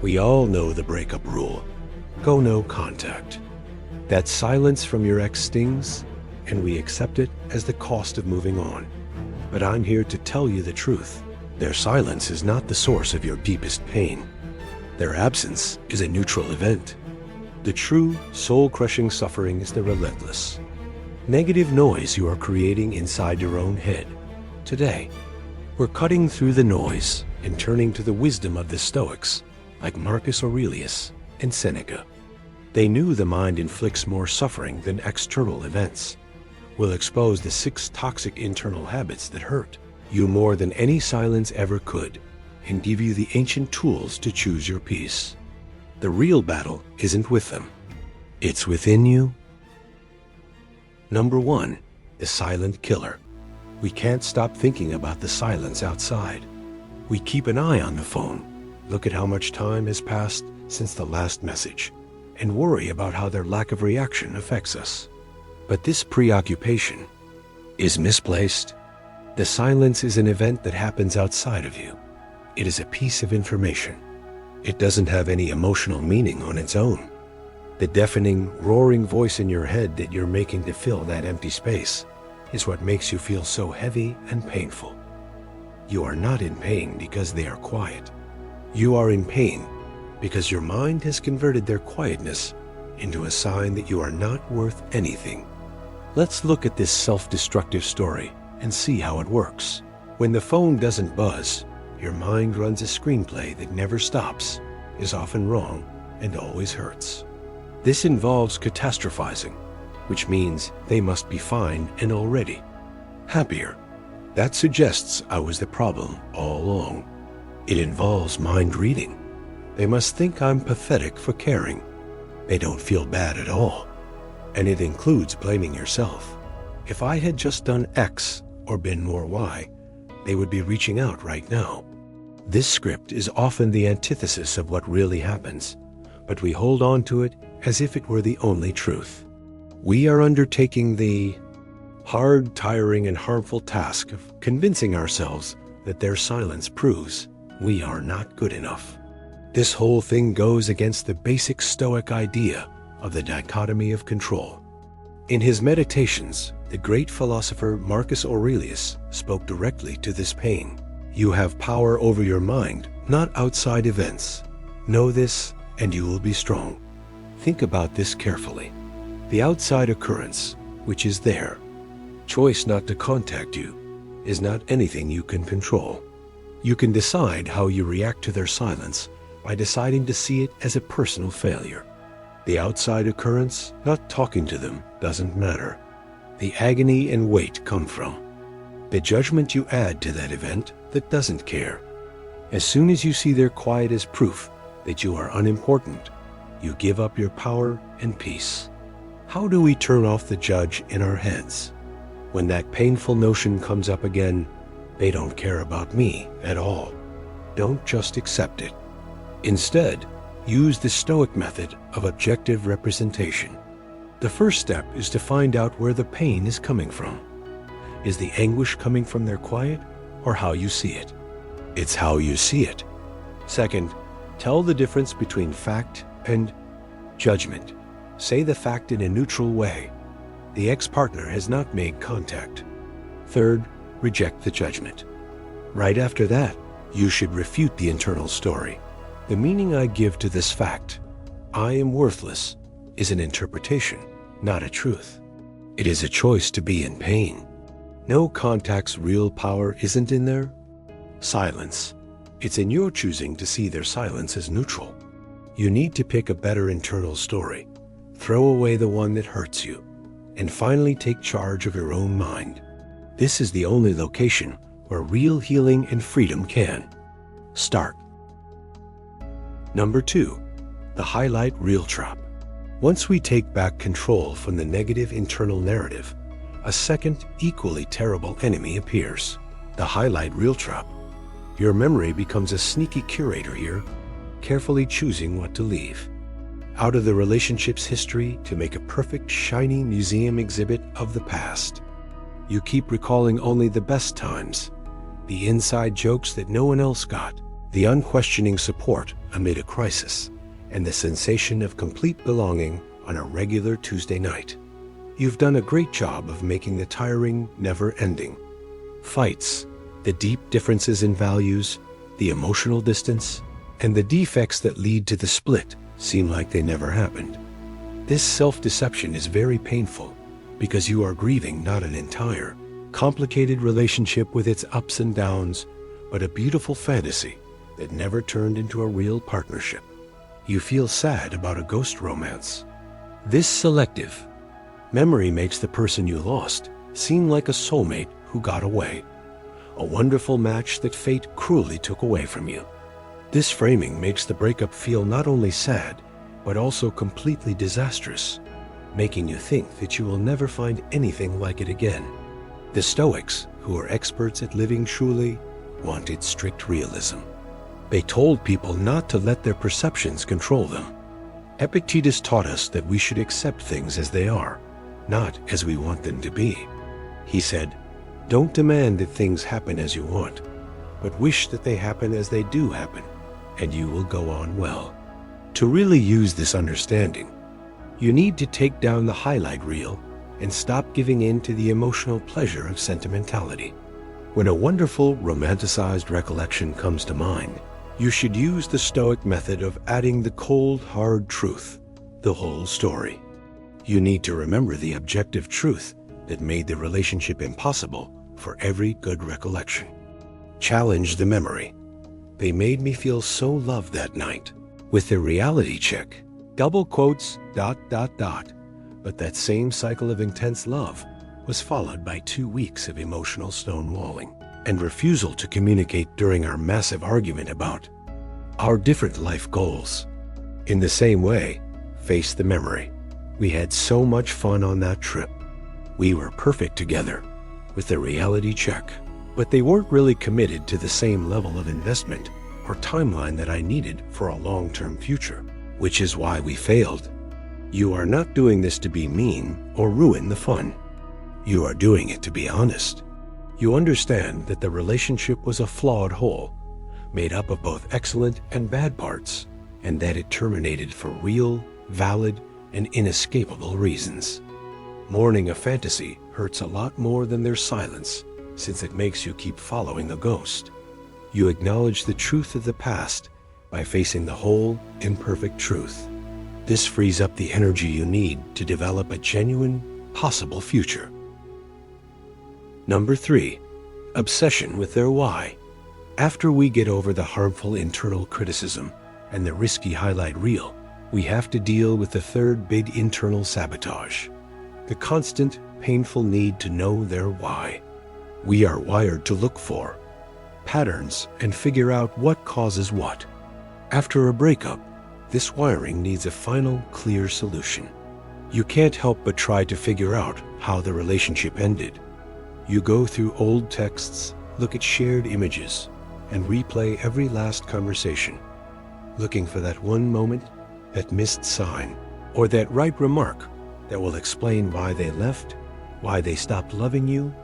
We all know the breakup rule. Go no contact. That silence from your ex stings, and we accept it as the cost of moving on. But I'm here to tell you the truth. Their silence is not the source of your deepest pain. Their absence is a neutral event. The true, soul-crushing suffering is the relentless, negative noise you are creating inside your own head. Today, we're cutting through the noise and turning to the wisdom of the Stoics, like Marcus Aurelius and Seneca. They knew the mind inflicts more suffering than external events. We'll expose the 6 toxic internal habits that hurt you more than any silence ever could, and give you the ancient tools to choose your peace. The real battle isn't with them. It's within you. Number 1, the silent killer. We can't stop thinking about the silence outside. We keep an eye on the phone, look at how much time has passed since the last message, and worry about how their lack of reaction affects us. But this preoccupation is misplaced. The silence is an event that happens outside of you. It is a piece of information. It doesn't have any emotional meaning on its own. The deafening, roaring voice in your head that you're making to fill that empty space is what makes you feel so heavy and painful. You are not in pain because they are quiet. You are in pain because your mind has converted their quietness into a sign that you are not worth anything. Let's look at this self-destructive story and see how it works. When the phone doesn't buzz, your mind runs a screenplay that never stops, is often wrong, and always hurts. This involves catastrophizing, which means they must be fine and already happier. That suggests I was the problem all along. It involves mind reading. They must think I'm pathetic for caring. They don't feel bad at all. And it includes blaming yourself. If I had just done X or been more Y, they would be reaching out right now. This script is often the antithesis of what really happens, but we hold on to it as if it were the only truth. We are undertaking the hard, tiring, and harmful task of convincing ourselves that their silence proves we are not good enough. This whole thing goes against the basic Stoic idea of the dichotomy of control. In his Meditations, the great philosopher Marcus Aurelius spoke directly to this pain. You have power over your mind, not outside events. Know this, and you will be strong. Think about this carefully. The outside occurrence, which is their choice not to contact you, is not anything you can control. You can decide how you react to their silence by deciding to see it as a personal failure. The outside occurrence, not talking to them, doesn't matter. The agony and weight come from the judgment you add to that event that doesn't care. As soon as you see their quiet as proof that you are unimportant, you give up your power and peace. How do we turn off the judge in our heads? When that painful notion comes up again, they don't care about me at all. Don't just accept it. Instead, use the Stoic method of objective representation. The first step is to find out where the pain is coming from. Is the anguish coming from their quiet, or how you see it? It's how you see it. Second, tell the difference between fact and judgment. Say the fact in a neutral way. The ex-partner has not made contact. Third, reject the judgment. Right after that, you should refute the internal story. The meaning I give to this fact, I am worthless, is an interpretation, not a truth. It is a choice to be in pain. No contact's real power isn't in their silence. It's in your choosing to see their silence as neutral. You need to pick a better internal story, throw away the one that hurts you, and finally take charge of your own mind. This is the only location where real healing and freedom can start. Number 2, the highlight reel trap. Once we take back control from the negative internal narrative, a second, equally terrible enemy appears, the highlight reel trap. Your memory becomes a sneaky curator here, carefully choosing what to leave out of the relationship's history to make a perfect, shiny museum exhibit of the past. You keep recalling only the best times, the inside jokes that no one else got, the unquestioning support amid a crisis, and the sensation of complete belonging on a regular Tuesday night. You've done a great job of making the tiring, never-ending fights, the deep differences in values, the emotional distance, and the defects that lead to the split seem like they never happened. This self-deception is very painful because you are grieving not an entire, complicated relationship with its ups and downs, but a beautiful fantasy that never turned into a real partnership. You feel sad about a ghost romance. This selective memory makes the person you lost seem like a soulmate who got away, a wonderful match that fate cruelly took away from you. This framing makes the breakup feel not only sad, but also completely disastrous, making you think that you will never find anything like it again. The Stoics, who are experts at living truly, wanted strict realism. They told people not to let their perceptions control them. Epictetus taught us that we should accept things as they are, not as we want them to be. He said, "Don't demand that things happen as you want, but wish that they happen as they do happen, and you will go on well." To really use this understanding, you need to take down the highlight reel and stop giving in to the emotional pleasure of sentimentality. When a wonderful, romanticized recollection comes to mind, you should use the Stoic method of adding the cold, hard truth, the whole story. You need to remember the objective truth that made the relationship impossible for every good recollection. Challenge the memory. They made me feel so loved that night. With the reality check, double quotes, ... But that same cycle of intense love was followed by 2 weeks of emotional stonewalling and refusal to communicate during our massive argument about our different life goals. In the same way, face the memory. We had so much fun on that trip. We were perfect together with the reality check, but they weren't really committed to the same level of investment or timeline that I needed for a long-term future, which is why we failed. You are not doing this to be mean or ruin the fun. You are doing it to be honest. You understand that the relationship was a flawed whole, made up of both excellent and bad parts, and that it terminated for real, valid, and inescapable reasons. Mourning a fantasy hurts a lot more than their silence, since it makes you keep following a ghost. You acknowledge the truth of the past by facing the whole, imperfect truth. This frees up the energy you need to develop a genuine, possible future. Number 3, obsession with their why. After we get over the harmful internal criticism and the risky highlight reel, we have to deal with the third big internal sabotage, the constant, painful need to know their why. We are wired to look for patterns and figure out what causes what. After a breakup, this wiring needs a final, clear solution. You can't help but try to figure out how the relationship ended. You go through old texts, look at shared images, and replay every last conversation, looking for that one moment, that missed sign, or that right remark that will explain why they left, why they stopped loving you,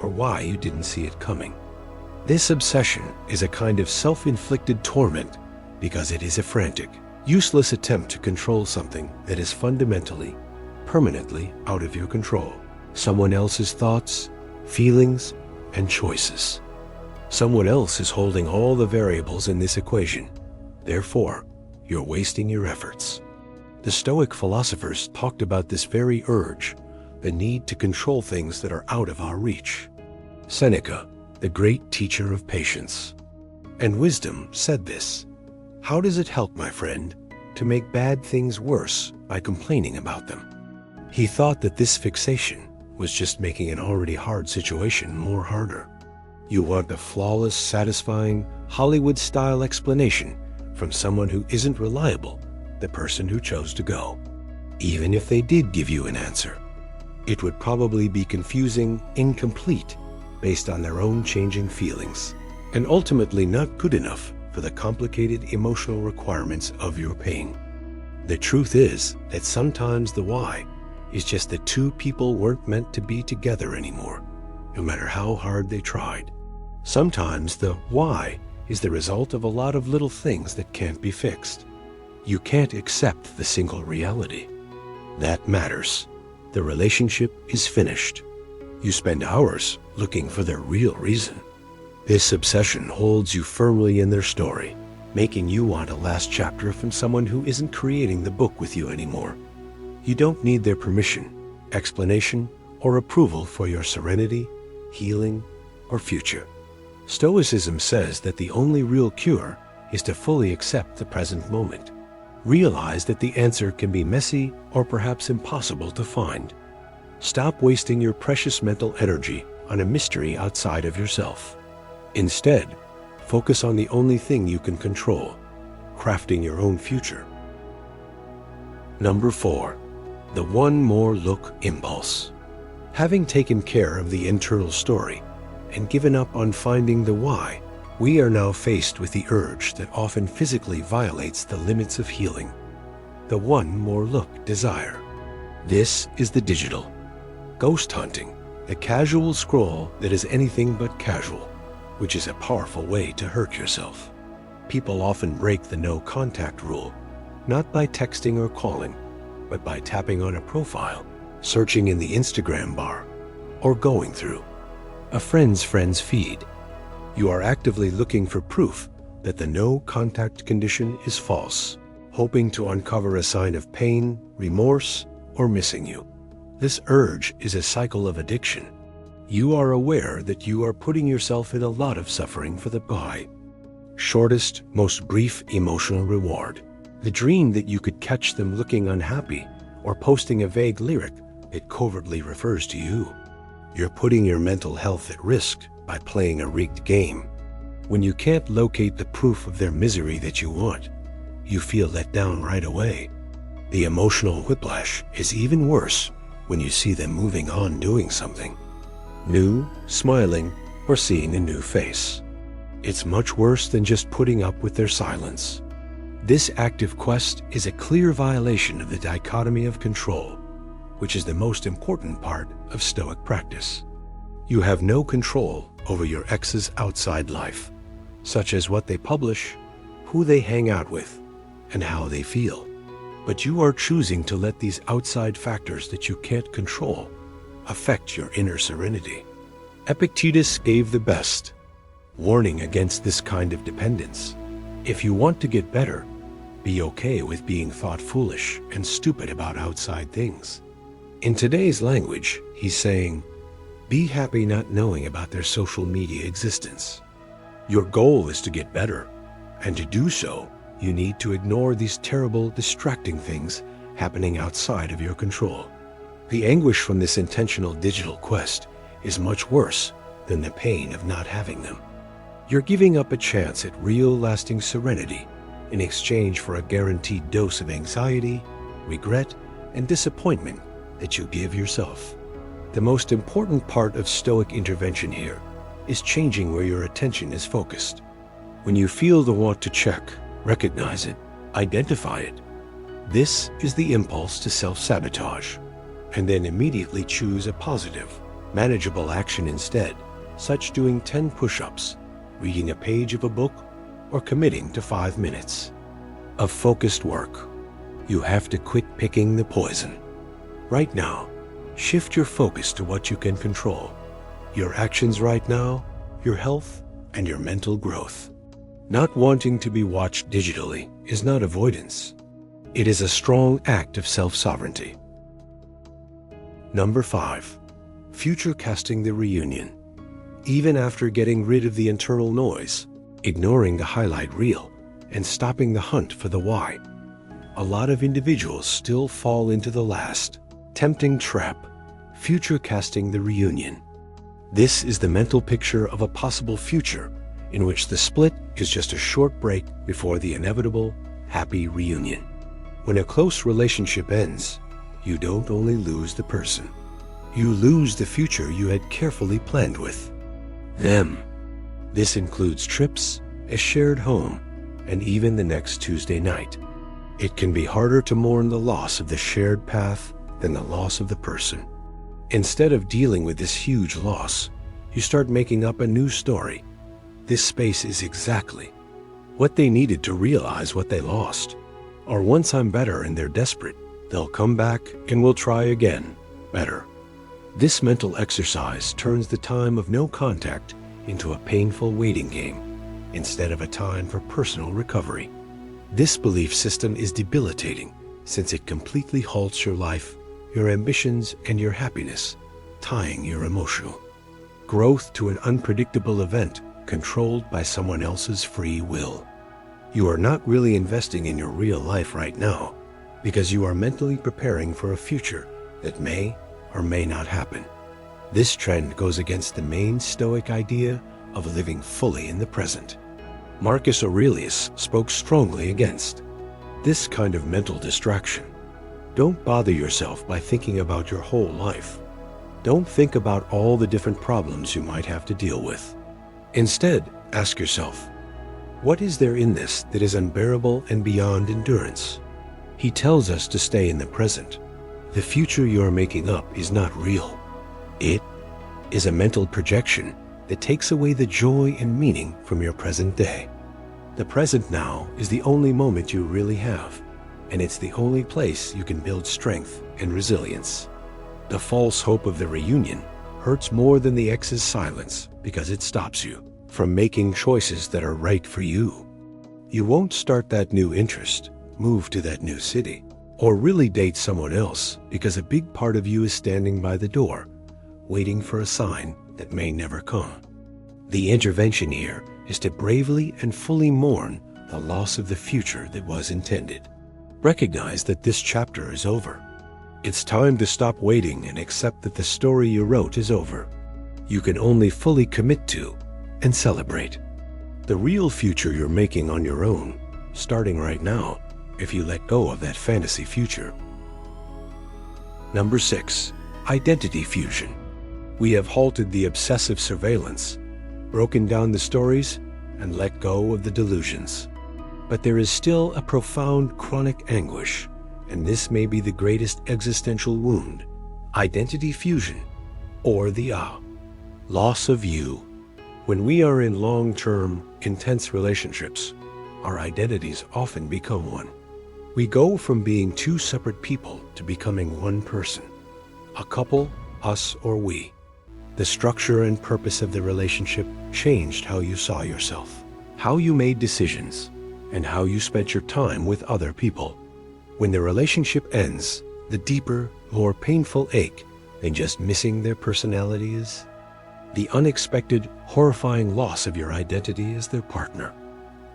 or why you didn't see it coming. This obsession is a kind of self-inflicted torment because it is a frantic, useless attempt to control something that is fundamentally, permanently out of your control. Someone else's thoughts, feelings, and choices. Someone else is holding all the variables in this equation. Therefore, you're wasting your efforts. The Stoic philosophers talked about this very urge, the need to control things that are out of our reach. Seneca, the great teacher of patience and wisdom, said this: "How does it help, my friend, to make bad things worse by complaining about them?" He thought that this fixation was just making an already hard situation more harder. You want the flawless, satisfying, Hollywood-style explanation from someone who isn't reliable, the person who chose to go. Even if they did give you an answer, it would probably be confusing, incomplete, based on their own changing feelings, and ultimately not good enough for the complicated emotional requirements of your pain. The truth is that sometimes the why is just that two people weren't meant to be together anymore, no matter how hard they tried. Sometimes the why is the result of a lot of little things that can't be fixed. You can't accept the single reality. That matters. The relationship is finished. You spend hours looking for their real reason. This obsession holds you firmly in their story, making you want a last chapter from someone who isn't creating the book with you anymore. You don't need their permission, explanation, or approval for your serenity, healing, or future. Stoicism says that the only real cure is to fully accept the present moment. Realize that the answer can be messy or perhaps impossible to find. Stop wasting your precious mental energy on a mystery outside of yourself. Instead, focus on the only thing you can control, crafting your own future. Number 4, the one more look impulse. Having taken care of the internal story and given up on finding the why, we are now faced with the urge that often physically violates the limits of healing. The one more look desire. This is the digital. Ghost hunting, the casual scroll that is anything but casual, which is a powerful way to hurt yourself. People often break the no contact rule, not by texting or calling, but by tapping on a profile, searching in the Instagram bar, or going through a friend's feed. You are actively looking for proof that the no contact condition is false, hoping to uncover a sign of pain, remorse, or missing you. This urge is a cycle of addiction. You are aware that you are putting yourself in a lot of suffering for the buy. Shortest, most brief emotional reward. The dream that you could catch them looking unhappy or posting a vague lyric that covertly refers to you. You're putting your mental health at risk by playing a rigged game. When you can't locate the proof of their misery that you want, you feel let down right away. The emotional whiplash is even worse when you see them moving on doing something new, smiling, or seeing a new face. It's much worse than just putting up with their silence. This active quest is a clear violation of the dichotomy of control, which is the most important part of Stoic practice. You have no control over your ex's outside life, such as what they publish, who they hang out with, and how they feel. But you are choosing to let these outside factors that you can't control affect your inner serenity. Epictetus gave the best warning against this kind of dependence. If you want to get better, be okay with being thought foolish and stupid about outside things. In today's language, he's saying, be happy not knowing about their social media existence. Your goal is to get better, and to do so, you need to ignore these terrible, distracting things happening outside of your control. The anguish from this intentional digital quest is much worse than the pain of not having them. You're giving up a chance at real, lasting serenity in exchange for a guaranteed dose of anxiety, regret, and disappointment that you give yourself. The most important part of Stoic intervention here is changing where your attention is focused. When you feel the want to check, recognize it, identify it. This is the impulse to self-sabotage, and then immediately choose a positive, manageable action instead, such doing 10 push-ups, reading a page of a book, or committing to 5 minutes of focused work. You have to quit picking the poison. Right now, shift your focus to what you can control. Your actions right now, your health, and your mental growth. Not wanting to be watched digitally is not avoidance. It is a strong act of self-sovereignty. Number 5, future casting the reunion. Even after getting rid of the internal noise, ignoring the highlight reel, and stopping the hunt for the why, a lot of individuals still fall into the last, tempting trap, future casting the reunion. This is the mental picture of a possible future in which the split is just a short break before the inevitable, happy reunion. When a close relationship ends, you don't only lose the person, you lose the future you had carefully planned with them. This includes trips, a shared home, and even the next Tuesday night. It can be harder to mourn the loss of the shared path than the loss of the person. Instead of dealing with this huge loss, you start making up a new story. This space is exactly what they needed to realize what they lost. Or once I'm better and they're desperate, they'll come back and we'll try again, better. This mental exercise turns the time of no contact into a painful waiting game instead of a time for personal recovery. This belief system is debilitating since it completely halts your life, your ambitions, and your happiness, tying your emotional growth to an unpredictable event controlled by someone else's free will. You are not really investing in your real life right now because you are mentally preparing for a future that may or may not happen. This trend goes against the main Stoic idea of living fully in the present. Marcus Aurelius spoke strongly against this kind of mental distraction. Don't bother yourself by thinking about your whole life. Don't think about all the different problems you might have to deal with. Instead, ask yourself, what is there in this that is unbearable and beyond endurance? He tells us to stay in the present. The future you are making up is not real. It is a mental projection that takes away the joy and meaning from your present day. The present now is the only moment you really have, and it's the only place you can build strength and resilience. The false hope of the reunion hurts more than the ex's silence because it stops you from making choices that are right for you. You won't start that new interest, move to that new city, or really date someone else because a big part of you is standing by the door, waiting for a sign that may never come. The intervention here is to bravely and fully mourn the loss of the future that was intended. Recognize that this chapter is over. It's time to stop waiting and accept that the story you wrote is over. You can only fully commit to and celebrate the real future you're making on your own, starting right now, if you let go of that fantasy future. Number 6, identity fusion. We have halted the obsessive surveillance, broken down the stories, and let go of the delusions. But there is still a profound chronic anguish, and this may be the greatest existential wound: identity fusion, or the loss of you. When we are in long-term, intense relationships, our identities often become one. We go from being two separate people to becoming one person. A couple, us or we. The structure and purpose of the relationship changed how you saw yourself, how you made decisions, and how you spent your time with other people. When the relationship ends, the deeper, more painful ache than just missing their personality is the unexpected, horrifying loss of your identity as their partner.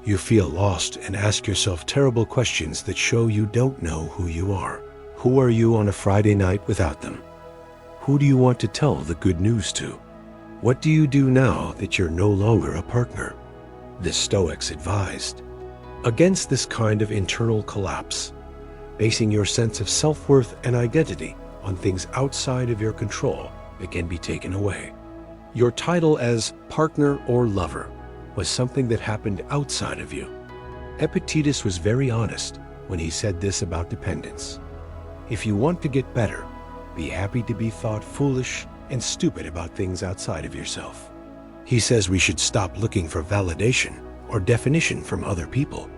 You feel lost and ask yourself terrible questions that show you don't know who you are. Who are you on a Friday night without them? Who do you want to tell the good news to? What do you do now that you're no longer a partner? The Stoics advised against this kind of internal collapse, basing your sense of self-worth and identity on things outside of your control that can be taken away. Your title as partner or lover was something that happened outside of you. Epictetus was very honest when he said this about dependence. If you want to get better, be happy to be thought foolish and stupid about things outside of yourself. He says we should stop looking for validation or definition from other people,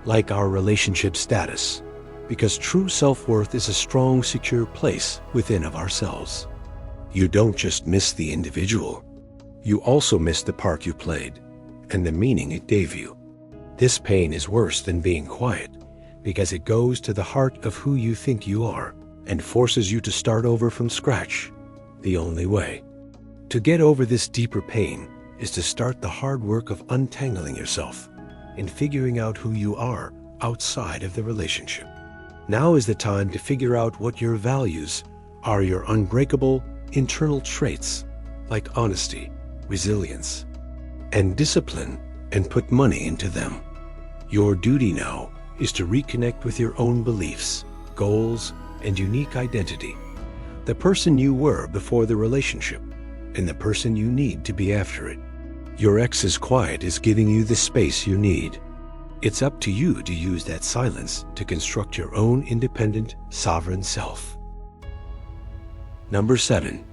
like our relationship status, because true self-worth is a strong, secure place within of ourselves. You don't just miss the individual, you also miss the part you played and the meaning it gave you. This pain is worse than being quiet because it goes to the heart of who you think you are and forces you to start over from scratch. The only way to get over this deeper pain is to start the hard work of untangling yourself and figuring out who you are outside of the relationship. Now is the time to figure out what your values are, your unbreakable internal traits like honesty, resilience, and discipline, and put money into them. Your duty now is to reconnect with your own beliefs, goals, and unique identity. The person you were before the relationship, and the person you need to be after it. Your ex's quiet is giving you the space you need. It's up to you to use that silence to construct your own independent, sovereign self. Number 7,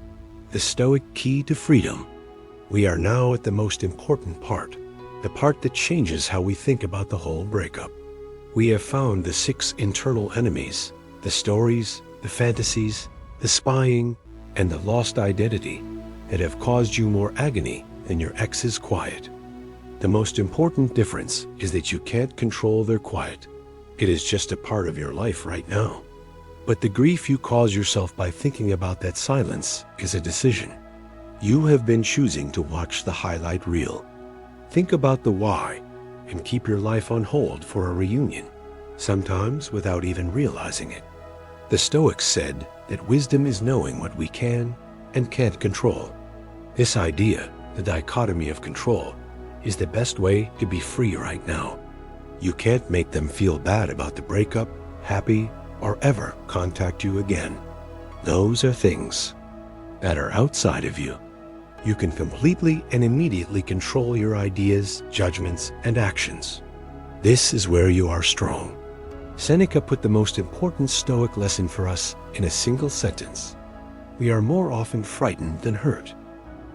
the Stoic Key to Freedom. We are now at the most important part the part that changes how we think about the whole breakup. We have found the 6 internal enemies, the stories, the fantasies, the spying, and the lost identity that have caused you more agony than your ex's quiet. The most important difference is that you can't control their quiet. It is just a part of your life right now. But the grief you cause yourself by thinking about that silence is a decision. You have been choosing to watch the highlight reel. Think about the why and keep your life on hold for a reunion, sometimes without even realizing it. The Stoics said that wisdom is knowing what we can and can't control. This idea, the dichotomy of control, is the best way to be free right now. You can't make them feel bad about the breakup, happy, or ever contact you again. Those are things that are outside of you. You can completely and immediately control your ideas, judgments, and actions. This is where you are strong. Seneca put the most important Stoic lesson for us in a single sentence. We are more often frightened than hurt,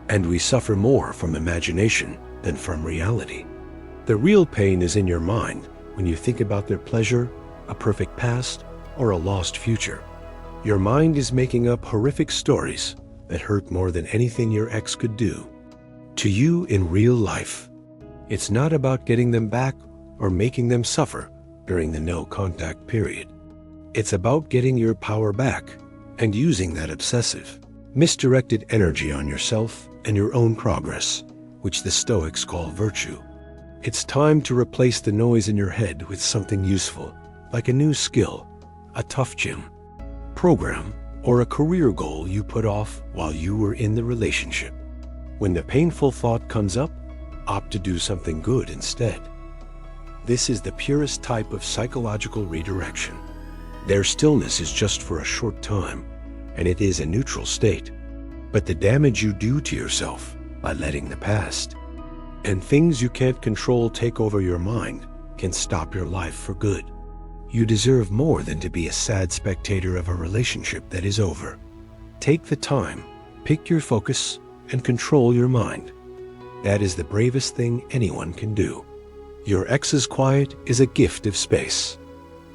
and we suffer more from imagination than from reality. The real pain is in your mind when you think about their pleasure, a perfect past, or a lost future. Your mind is making up horrific stories that hurt more than anything your ex could do to you in real life. It's not about getting them back or making them suffer during the no contact period. It's about getting your power back and using that obsessive, misdirected energy on yourself and your own progress, which the Stoics call virtue. It's time to replace the noise in your head with something useful, like a new skill, a tough gym program, or a career goal you put off while you were in the relationship. When the painful thought comes up, opt to do something good instead. This is the purest type of psychological redirection. Their stillness is just for a short time, and it is a neutral state. But the damage you do to yourself by letting the past and things you can't control take over your mind can stop your life for good. You deserve more than to be a sad spectator of a relationship that is over. Take the time, pick your focus, and control your mind. That is the bravest thing anyone can do. Your ex's quiet is a gift of space.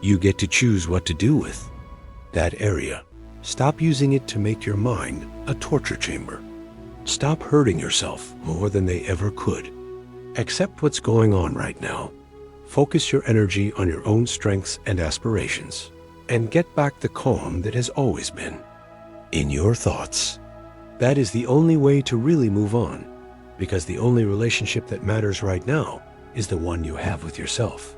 You get to choose what to do with that area. Stop using it to make your mind a torture chamber. Stop hurting yourself more than they ever could. Accept what's going on right now. Focus your energy on your own strengths and aspirations, and get back the calm that has always been in your thoughts. That is the only way to really move on, because the only relationship that matters right now is the one you have with yourself.